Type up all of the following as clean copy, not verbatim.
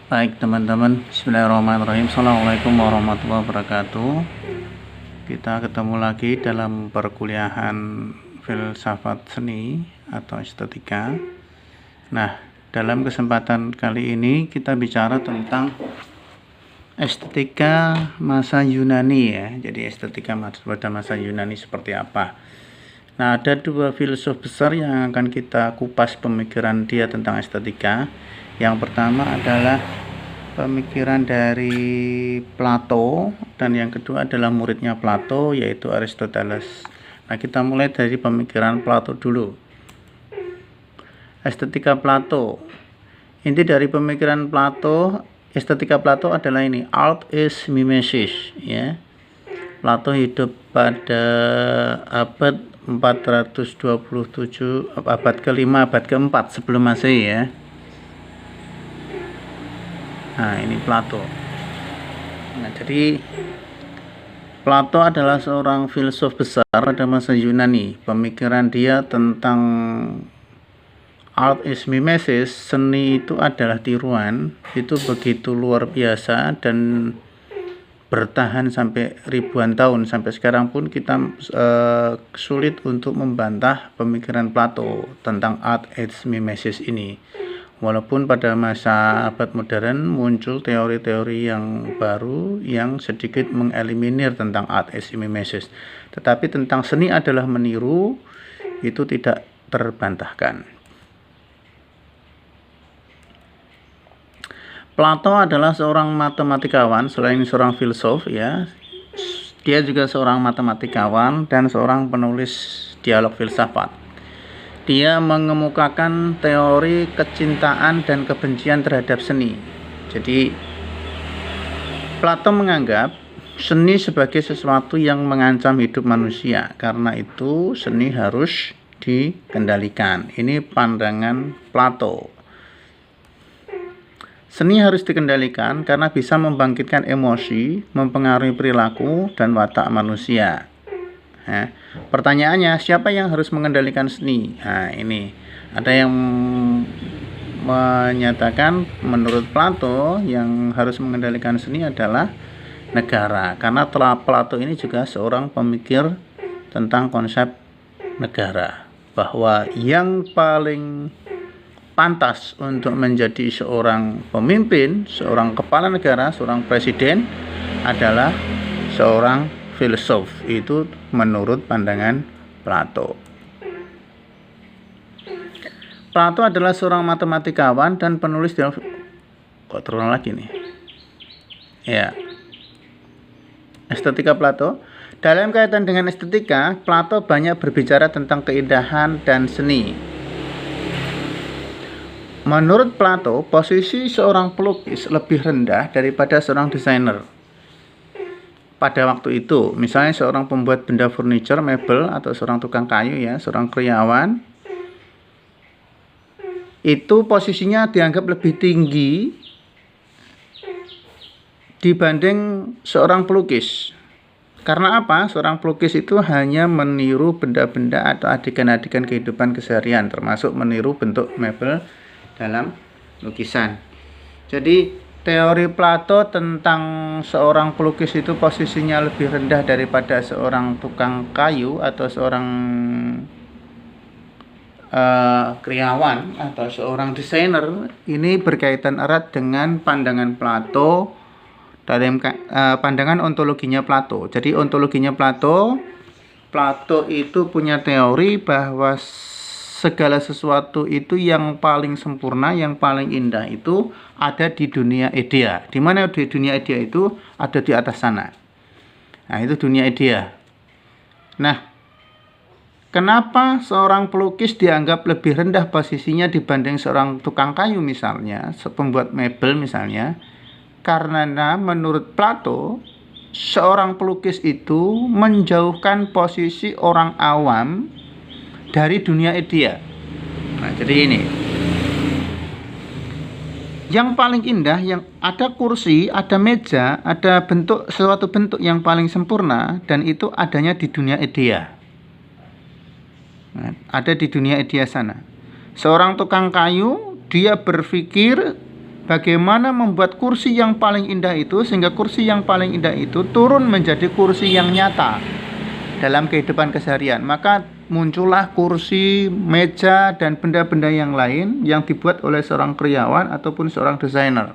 Baik teman-teman, bismillahirrahmanirrahim. Assalamualaikum warahmatullahi wabarakatuh. Kita ketemu lagi dalam perkuliahan filsafat seni atau estetika. Nah, dalam kesempatan kali ini kita bicara tentang estetika masa Yunani ya. Jadi estetika pada masa Yunani seperti apa. Nah, ada dua filsuf besar yang akan kita kupas pemikiran dia tentang estetika. Yang pertama adalah pemikiran dari Plato, dan yang kedua adalah muridnya Plato, yaitu Aristoteles. Nah, kita mulai dari pemikiran Plato dulu. Estetika Plato. Inti dari pemikiran Plato, estetika Plato adalah ini: art is mimesis, ya. Plato hidup pada abad 427, abad ke-5, abad ke-4 sebelum Masehi ya. Nah, ini Plato. Nah, jadi Plato adalah seorang filsuf besar pada masa Yunani. Pemikiran dia tentang art is mimesis, seni itu adalah tiruan, itu begitu luar biasa dan bertahan sampai ribuan tahun. Sampai sekarang pun kita sulit untuk membantah pemikiran Plato tentang art is mimesis ini. Walaupun pada masa abad modern muncul teori-teori yang baru yang sedikit mengeliminir tentang art is mimesis, tetapi tentang seni adalah meniru itu tidak terbantahkan. Plato adalah seorang matematikawan selain seorang filsuf ya. Dia juga seorang matematikawan dan seorang penulis dialog filsafat. Dia mengemukakan teori kecintaan dan kebencian terhadap seni. Jadi Plato menganggap seni sebagai sesuatu yang mengancam hidup manusia. Karena itu seni harus dikendalikan. Ini pandangan Plato. Seni harus dikendalikan karena bisa membangkitkan emosi, mempengaruhi perilaku dan watak manusia. Nah, pertanyaannya, siapa yang harus mengendalikan seni? Nah, ini ada yang menyatakan menurut Plato yang harus mengendalikan seni adalah negara, karena Plato ini juga seorang pemikir tentang konsep negara, bahwa yang paling pantas untuk menjadi seorang pemimpin, seorang kepala negara, seorang presiden adalah seorang filsuf. Itu menurut pandangan Plato. Plato adalah seorang matematikawan dan penulis dialog. Kok terulang lagi nih? Ya. Estetika Plato. Dalam kaitan dengan estetika, Plato banyak berbicara tentang keindahan dan seni. Menurut Plato, posisi seorang pelukis lebih rendah daripada seorang desainer. Pada waktu itu, misalnya seorang pembuat benda furniture, mebel, atau seorang tukang kayu ya, seorang karyawan, itu posisinya dianggap lebih tinggi dibanding seorang pelukis. Karena apa? Seorang pelukis itu hanya meniru benda-benda atau adegan-adegan kehidupan keseharian, termasuk meniru bentuk mebel dalam lukisan. Jadi teori Plato tentang seorang pelukis itu posisinya lebih rendah daripada seorang tukang kayu atau seorang karyawan atau seorang desainer. Ini berkaitan erat dengan pandangan Plato dalam pandangan ontologinya Plato. Jadi ontologinya Plato itu punya teori bahwa segala sesuatu itu yang paling sempurna, yang paling indah itu ada di dunia idea. Di mana di dunia idea itu? Ada di atas sana. Nah, itu dunia idea. Nah, kenapa seorang pelukis dianggap lebih rendah posisinya dibanding seorang tukang kayu misalnya, pembuat mebel misalnya? Karena menurut Plato, seorang pelukis itu menjauhkan posisi orang awam dari dunia idea. Nah, jadi ini yang paling indah, yang ada kursi, ada meja, ada bentuk, suatu bentuk yang paling sempurna, dan itu adanya di dunia idea. Nah, ada di dunia idea sana. Seorang tukang kayu, dia berpikir bagaimana membuat kursi yang paling indah itu sehingga kursi yang paling indah itu turun menjadi kursi yang nyata dalam kehidupan keseharian. Maka muncullah kursi, meja, dan benda-benda yang lain yang dibuat oleh seorang karyawan ataupun seorang desainer.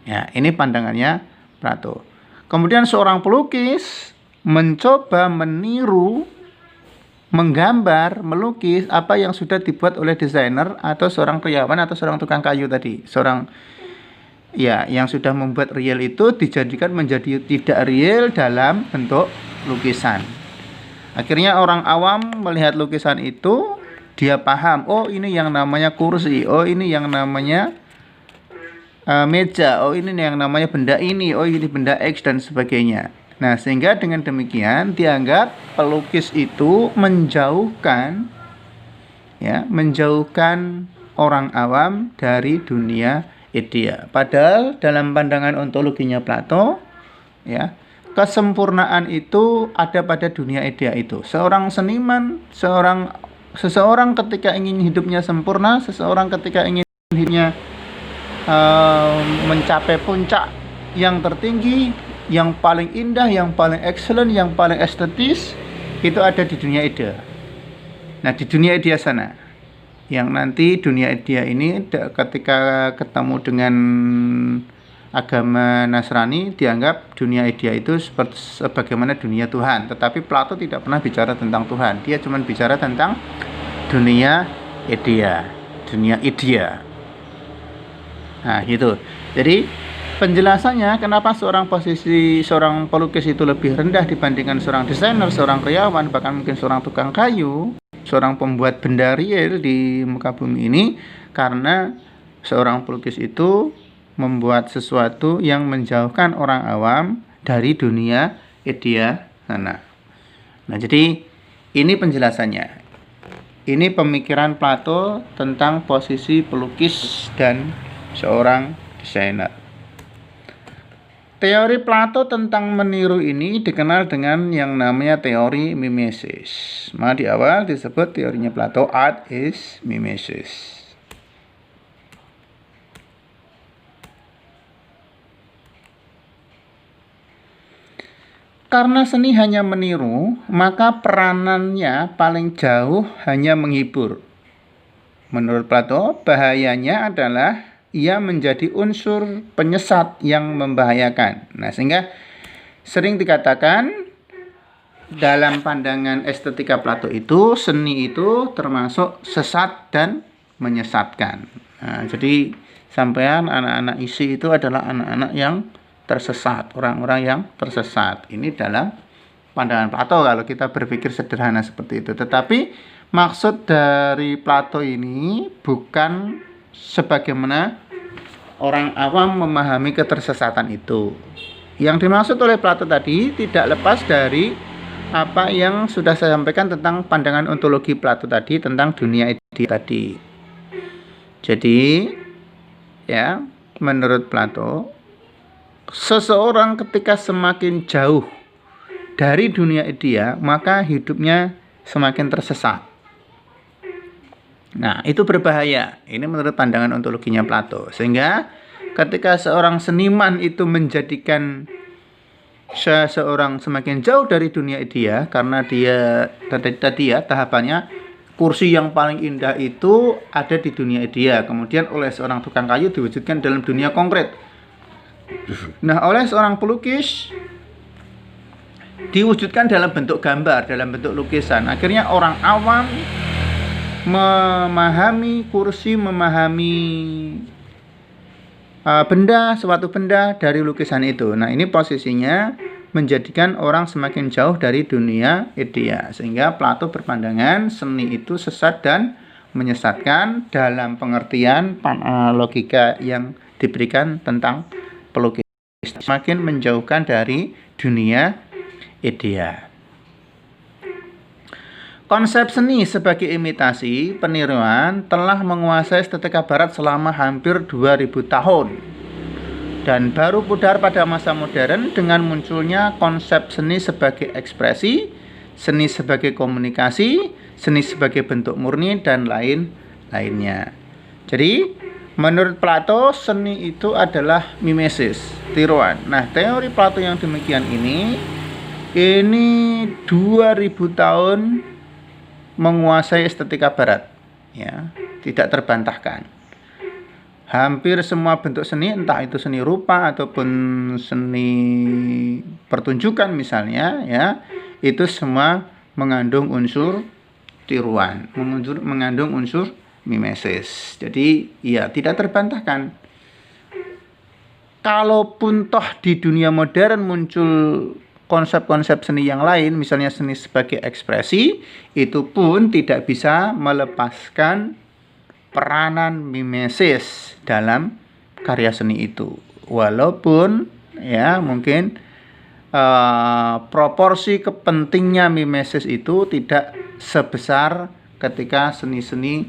Ya, ini pandangannya Plato. Kemudian seorang pelukis mencoba meniru, menggambar, melukis apa yang sudah dibuat oleh desainer atau seorang karyawan atau seorang tukang kayu tadi. Seorang yang sudah membuat real itu dijadikan menjadi tidak real dalam bentuk lukisan. Akhirnya orang awam melihat lukisan itu, dia paham, oh ini yang namanya kursi, oh ini yang namanya meja, oh ini yang namanya benda ini, oh ini benda X dan sebagainya. Nah, sehingga dengan demikian dianggap pelukis itu menjauhkan orang awam dari dunia idea. Padahal dalam pandangan ontologinya Plato, kesempurnaan itu ada pada dunia idea itu. Seorang seniman, seseorang ketika ingin hidupnya sempurna, seseorang ketika ingin hidupnya mencapai puncak yang tertinggi, yang paling indah, yang paling excellent, yang paling estetis, itu ada di dunia idea. Nah, di dunia idea sana, yang nanti dunia idea ini ketika ketemu dengan agama Nasrani, dianggap dunia idea itu sebagaimana dunia Tuhan. Tetapi Plato tidak pernah bicara tentang Tuhan, dia cuma bicara tentang dunia idea, dunia idea. Nah, gitu. Jadi penjelasannya kenapa seorang pelukis itu lebih rendah dibandingkan seorang desainer, seorang karyawan, bahkan mungkin seorang tukang kayu, seorang pembuat benda real di muka bumi ini, karena seorang pelukis itu membuat sesuatu yang menjauhkan orang awam dari dunia idea sana. Nah, jadi ini penjelasannya. Ini pemikiran Plato tentang posisi pelukis dan seorang desainer. Teori Plato tentang meniru ini dikenal dengan yang namanya teori mimesis. Maka di awal disebut teorinya Plato, art is mimesis. Karena seni hanya meniru, maka peranannya paling jauh hanya menghibur. Menurut Plato, bahayanya adalah ia menjadi unsur penyesat yang membahayakan. Nah, sehingga sering dikatakan dalam pandangan estetika Plato itu, seni itu termasuk sesat dan menyesatkan. Nah, jadi sampean anak-anak isi itu adalah anak-anak yang tersesat, orang-orang yang tersesat. Ini dalam pandangan Plato kalau kita berpikir sederhana seperti itu. Tetapi maksud dari Plato ini bukan sebagaimana orang awam memahami ketersesatan itu. Yang dimaksud oleh Plato tadi tidak lepas dari apa yang sudah saya sampaikan tentang pandangan ontologi Plato tadi tentang dunia ide tadi. Jadi, menurut Plato, seseorang ketika semakin jauh dari dunia idea, maka hidupnya semakin tersesat. Nah, itu berbahaya. Ini menurut pandangan ontologinya Plato. Sehingga ketika seorang seniman itu menjadikan seseorang semakin jauh dari dunia idea, karena dia tadi tahapannya kursi yang paling indah itu ada di dunia idea, kemudian oleh seorang tukang kayu diwujudkan dalam dunia konkret. Nah, oleh seorang pelukis diwujudkan dalam bentuk gambar, dalam bentuk lukisan. Akhirnya orang awam memahami kursi, memahami suatu benda dari lukisan itu. Nah, ini posisinya menjadikan orang semakin jauh dari dunia idea. Sehingga Plato berpandangan seni itu sesat dan menyesatkan dalam pengertian logika yang diberikan tentang pelukis. Semakin menjauhkan dari dunia idea. Konsep seni sebagai imitasi peniruan telah menguasai estetika barat selama hampir 2000 tahun dan baru pudar pada masa modern dengan munculnya konsep seni sebagai ekspresi, seni sebagai komunikasi, seni sebagai bentuk murni dan lain-lainnya. Jadi Menurut Plato, seni itu adalah mimesis, tiruan. Nah, teori Plato yang demikian ini 2000 tahun menguasai estetika barat, ya, tidak terbantahkan. Hampir semua bentuk seni, entah itu seni rupa ataupun seni pertunjukan misalnya, ya, itu semua mengandung unsur tiruan, mengandung unsur mimesis. Jadi ya tidak terbantahkan. Kalaupun toh di dunia modern muncul konsep-konsep seni yang lain, misalnya seni sebagai ekspresi, itu pun tidak bisa melepaskan peranan mimesis dalam karya seni itu. Walaupun ya mungkin proporsi kepentingnya mimesis itu tidak sebesar ketika seni-seni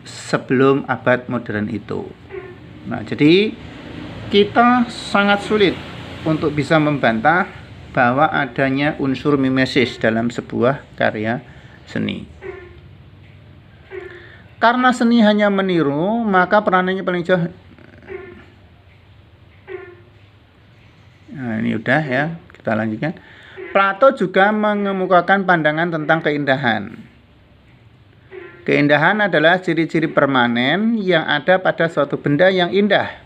sebelum abad modern itu. Nah, jadi kita sangat sulit untuk bisa membantah bahwa adanya unsur mimesis dalam sebuah karya seni. Karena seni hanya meniru, maka peranannya paling jauh. Nah, ini udah ya, kita lanjutkan. Plato juga mengemukakan pandangan tentang keindahan. Keindahan adalah ciri-ciri permanen yang ada pada suatu benda yang indah.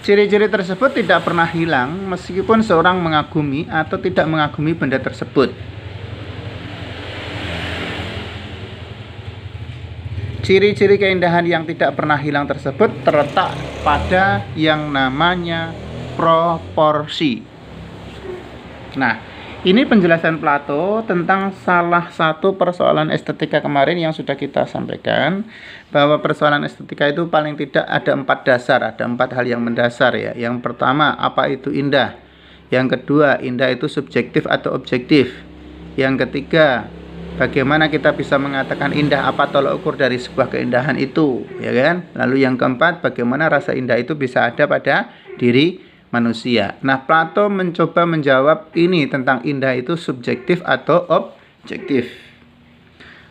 Ciri-ciri tersebut tidak pernah hilang meskipun seorang mengagumi atau tidak mengagumi benda tersebut. Ciri-ciri keindahan yang tidak pernah hilang tersebut terletak pada yang namanya proporsi. Nah, ini penjelasan Plato tentang salah satu persoalan estetika kemarin yang sudah kita sampaikan, bahwa persoalan estetika itu paling tidak ada 4 dasar, ada 4 hal yang mendasar ya. Yang pertama, apa itu indah? Yang kedua, indah itu subjektif atau objektif? Yang ketiga, bagaimana kita bisa mengatakan indah, apa tolak ukur dari sebuah keindahan itu, ya kan? Lalu yang keempat, bagaimana rasa indah itu bisa ada pada diri manusia. Nah, Plato mencoba menjawab ini tentang indah itu subjektif atau objektif.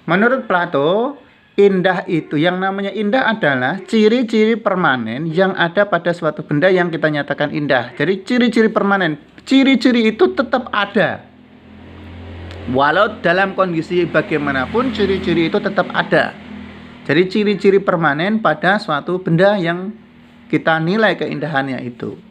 Menurut Plato, indah itu, yang namanya indah adalah ciri-ciri permanen yang ada pada suatu benda yang kita nyatakan indah. Jadi ciri-ciri permanen, ciri-ciri itu tetap ada. Walau dalam kondisi bagaimanapun, ciri-ciri itu tetap ada. Jadi ciri-ciri permanen pada suatu benda yang kita nilai keindahannya itu.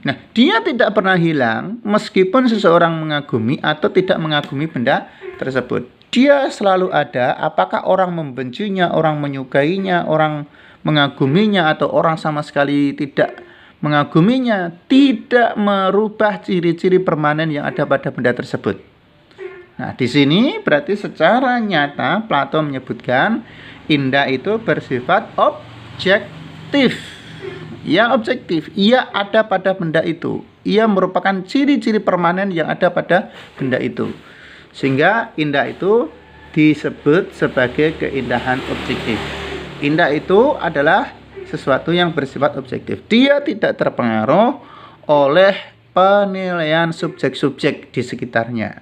Nah, dia tidak pernah hilang meskipun seseorang mengagumi atau tidak mengagumi benda tersebut. Dia selalu ada, apakah orang membencinya, orang menyukainya, orang mengaguminya, atau orang sama sekali tidak mengaguminya, tidak merubah ciri-ciri permanen yang ada pada benda tersebut. Nah, di sini berarti secara nyata Plato menyebutkan indah itu bersifat objektif. Ia objektif, ia ada pada benda itu. Ia merupakan ciri-ciri permanen yang ada pada benda itu. Sehingga indah itu disebut sebagai keindahan objektif. Indah itu adalah sesuatu yang bersifat objektif. Dia tidak terpengaruh oleh penilaian subjek-subjek di sekitarnya.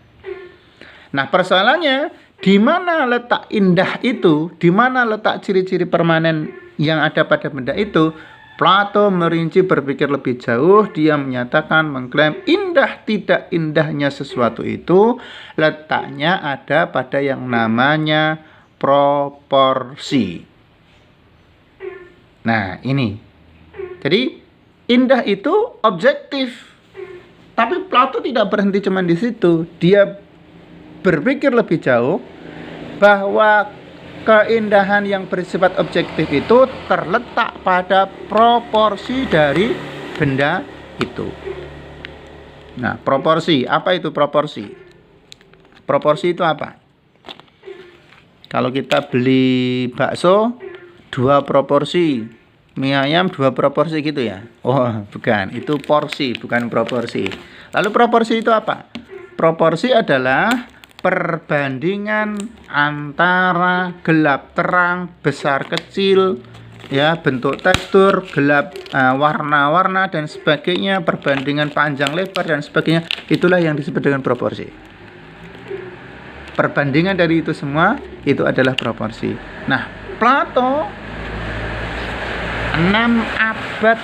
Nah, persoalannya, di mana letak indah itu? Di mana letak ciri-ciri permanen yang ada pada benda itu? Plato merinci, berpikir lebih jauh. Dia menyatakan, mengklaim indah tidak indahnya sesuatu itu letaknya ada pada yang namanya proporsi. Nah, ini. Jadi indah itu objektif. Tapi Plato tidak berhenti cuma di situ. Dia berpikir lebih jauh bahwa keindahan yang bersifat objektif itu terletak pada proporsi dari benda itu. Nah, proporsi, apa itu proporsi? Proporsi itu apa? Kalau kita beli bakso 2 proporsi, mie ayam 2 proporsi gitu ya? Oh, bukan, itu porsi, bukan proporsi. Lalu proporsi itu apa? Proporsi adalah perbandingan antara gelap terang, besar kecil, ya, bentuk tekstur, gelap, warna-warna dan sebagainya, perbandingan panjang lebar dan sebagainya. Itulah yang disebut dengan proporsi. Perbandingan dari itu semua itu adalah proporsi. Nah, Plato 6 abad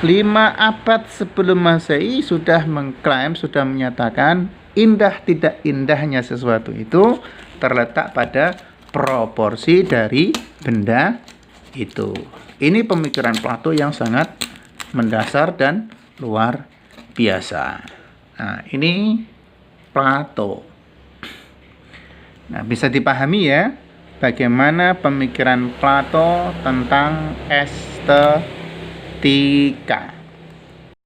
5 abad sebelum Masehi sudah mengklaim, sudah menyatakan indah tidak indahnya sesuatu itu terletak pada proporsi dari benda itu. Ini pemikiran Plato yang sangat mendasar dan luar biasa. Nah, ini Plato. Nah, bisa dipahami ya bagaimana pemikiran Plato tentang estetika.